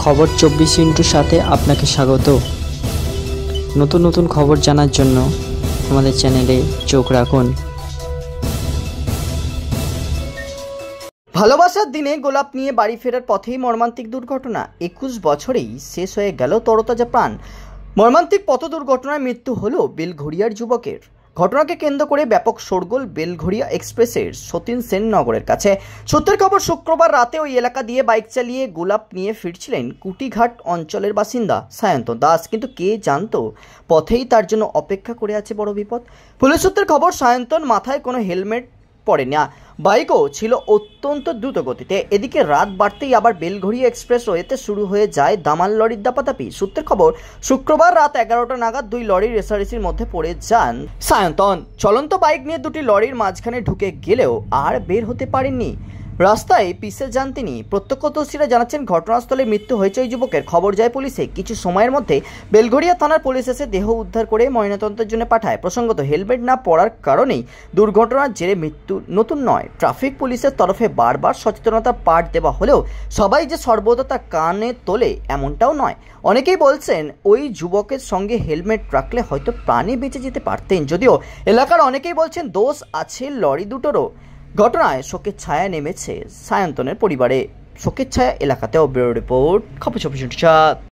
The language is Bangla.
খবর 24 সাথে আপনাকে স্বাগত। নতুন নতুন খবর জানার জন্য আমাদের চ্যানেলে চোখ রাখুন। ভালোবাসার দিনে গোলাপ নিয়ে বাড়ি ফেরার পথেই মর্মান্তিক দুর্ঘটনা। 21 বছরেই শেষ হয়ে গেল তরতাজা প্রাণ। মর্মান্তিক পথ দুর্ঘটনায় মৃত্যু হলো বেলঘড়িয়ার যুবকের। ঘটনাকে কেন্দ্র করে ব্যাপক শোরগোল বেলঘড়িয়া এক্সপ্রেসের সতীন সেন নগরের কাছে। সূত্রের খবর, শুক্রবার রাতে ওই এলাকা দিয়ে বাইক চালিয়ে গোলাপ নিয়ে ফিরছিলেন কুটিঘাট অঞ্চলের বাসিন্দা সায়ন্তন দাস। কিন্তু কে জানতো পথেই তার জন্য অপেক্ষা করে আছে বড় বিপদ। পুলিশ সূত্রের খবর, সায়ন্তন মাথায় কোনো হেলমেট পরে না, বাইকও ছিল অত্যন্ত দ্রুত গতিতে। এদিকে রাত বাড়তেই আবার বেলঘড়িয়া এক্সপ্রেস ওয়েতে শুরু হয়ে যায় দামাল লরির দাপাদাপি। সূত্রের খবর, শুক্রবার রাত 11টা নাগাদ দুই লরির রেসারেসির মধ্যে পড়ে যান সায়ন্তন। চলন্ত বাইক নিয়ে দুটি লরির মাঝখানে ঢুকে গেলেও আর বের হতে পারেননি। রাস্তায় পিছে যান তিনি। প্রত্যক্ষদর্শীরা জানাচ্ছেন, ঘটনাস্থলে মৃত্যু হয়েছে ওই যুবকের। খবর যায় পুলিশে। কিছু সময়ের মধ্যে বেলঘড়িয়া থানার পুলিশ এসে দেহ উদ্ধার করে ময়নাতদন্তের জন্য পাঠায়। প্রসঙ্গত, হেলমেট না পরার কারণেই দুর্ঘটনার জেরে মৃত্যু নতুন নয়। ট্রাফিক পুলিশের তরফে বারবার সচেতনতার পাঠ দেওয়া হলেও সবাই যে সর্বদা তা কানে তোলে এমনটাও নয়। অনেকেই বলছেন, ওই যুবকের সঙ্গে হেলমেট রাখলে হয়তো প্রাণে বেঁচে যেতে পারতেন। যদিও এলাকার অনেকেই বলছেন দোষ আছে লরি দুটোরও। ঘটনায় শোকের ছায়া নেমেছে সায়ন্তনের পরিবারে। শোকের ছায়া এলাকাতেও। ব্যুরো রিপোর্ট, খবর 24।